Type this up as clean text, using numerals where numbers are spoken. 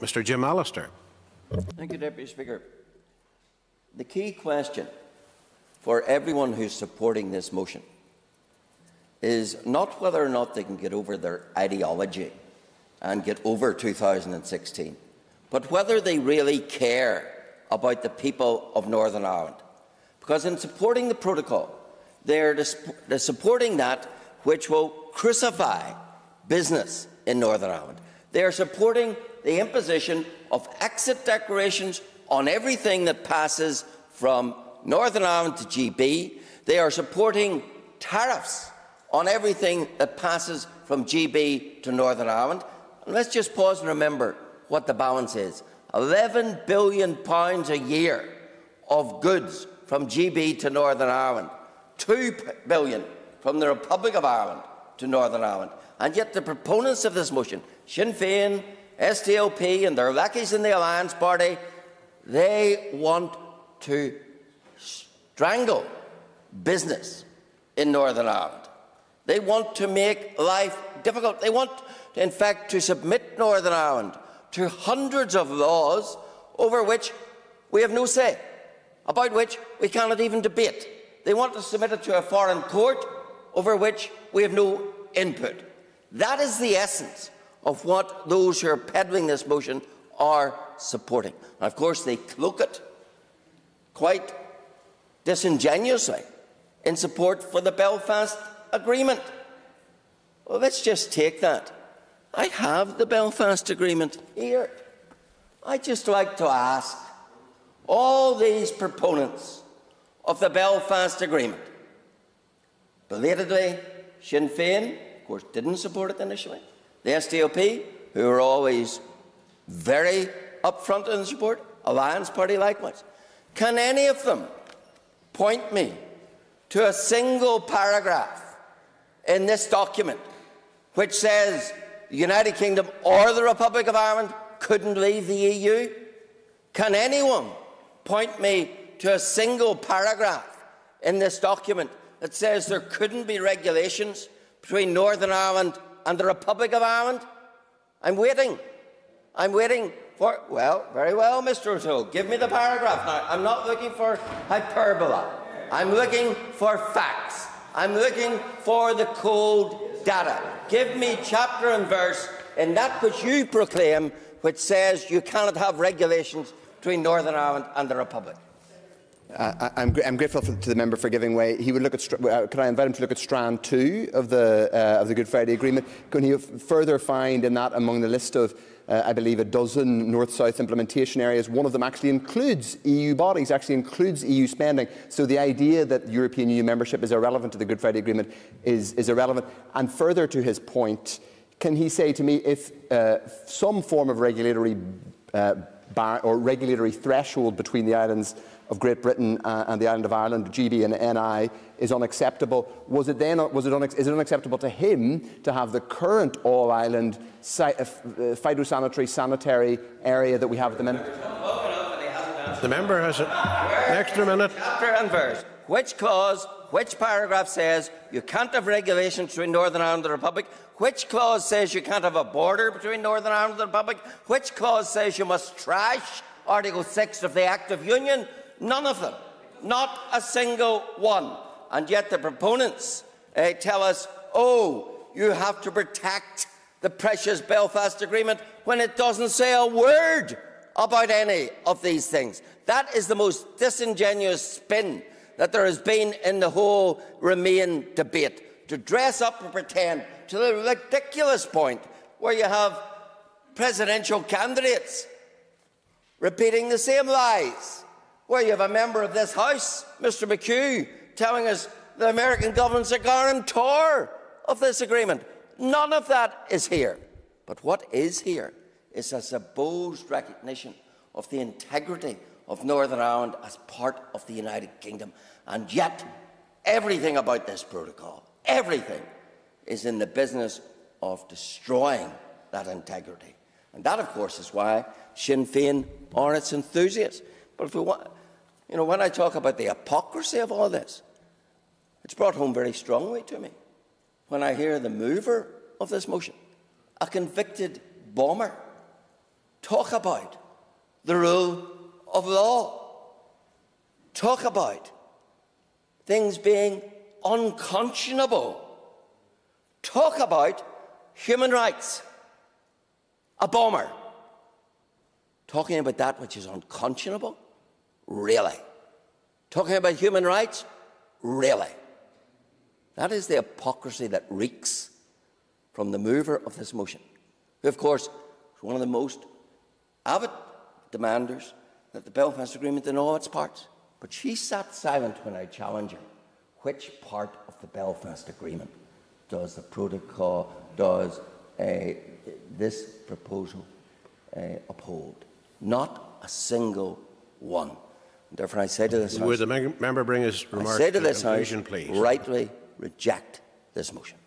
Mr. Jim Allister. Thank you, Deputy Speaker. The key question for everyone who's supporting this motion is not whether or not they can get over their ideology and get over 2016, but whether they really care about the people of Northern Ireland. Because in supporting the protocol, they're supporting that which will crucify business in Northern Ireland. They are supporting the imposition of exit declarations on everything that passes from Northern Ireland to GB. They are supporting tariffs on everything that passes from GB to Northern Ireland. And let's just pause and remember what the balance is. £11 billion a year of goods from GB to Northern Ireland. £2 billion from the Republic of Ireland to Northern Ireland. And yet the proponents of this motion, Sinn Féin, SDLP and their lackeys in the Alliance Party, they want to strangle business in Northern Ireland. They want to make life difficult. They want, in fact, to submit Northern Ireland to hundreds of laws over which we have no say, about which we cannot even debate. They want to submit it to a foreign court over which we have no input. That is the essence of what those who are peddling this motion are supporting. And of course, they cloak it quite disingenuously in support for the Belfast Agreement. Well, let's just take that. I have the Belfast Agreement here. I'd just like to ask all these proponents of the Belfast Agreement, belatedly, Sinn Féin, of course, didn't support it initially. The SDLP, who are always very upfront in support, Alliance Party likewise. Can any of them point me to a single paragraph in this document which says the United Kingdom or the Republic of Ireland couldn't leave the EU? Can anyone point me to a single paragraph in this document that says there couldn't be regulations between Northern Ireland and the Republic of Ireland? I'm waiting. I'm waiting for... Well, very well, Mr. O'Toole. Give me the paragraph now. I'm not looking for hyperbole. I'm looking for facts. I'm looking for the cold data. Give me chapter and verse in that which you proclaim, which says you cannot have regulations between Northern Ireland and the Republic. I'm grateful to the member for giving way. He would look at. Could I invite him to look at Strand 2 of the Good Friday Agreement? Can he further find in that, among the list of, I believe, a dozen north-south implementation areas, one of them actually includes EU bodies, actually includes EU spending. So the idea that European Union membership is irrelevant to the Good Friday Agreement is irrelevant. And further to his point, can he say to me if some form of regulatory bar or regulatory threshold between the islands of Great Britain and the island of Ireland, GB and NI, is unacceptable? Is it unacceptable to him to have the current all-island phytosanitary sanitary area that we have at the minute? The member has an extra minute. Chapter and verse. Which clause, which paragraph says you can't have regulations between Northern Ireland and the Republic? Which clause says you can't have a border between Northern Ireland and the Republic? Which clause says you must trash Article 6 of the Act of Union? None of them. Not a single one. And yet the proponents tell us, oh, you have to protect the precious Belfast Agreement, when it doesn't say a word about any of these things. That is the most disingenuous spin that there has been in the whole Remain debate. To dress up and pretend to the ridiculous point where you have presidential candidates repeating the same lies, where you have a member of this House, Mr. McHugh, telling us the American government's a guarantor of this agreement. None of that is here. But what is here is a supposed recognition of the integrity of Northern Ireland as part of the United Kingdom. And yet, everything about this protocol, everything, is in the business of destroying that integrity. And that, of course, is why Sinn Féin are its enthusiasts. But if we want, when I talk about the hypocrisy of all this, it's brought home very strongly to me when I hear the mover of this motion, a convicted bomber, talk about the rule of law. Talk about things being unconscionable. Talk about human rights. A bomber. Talking about that which is unconscionable? Really? Talking about human rights? Really? That is the hypocrisy that reeks from the mover of this motion, who, of course, is one of the most avid demanders of the Belfast Agreement in all its parts. But she sat silent when I challenged her. Which part of the Belfast Agreement does the protocol, does this proposal uphold? Not a single one. Therefore, I say to this House, would the member bring his remarks to this House, please? rightly reject this motion.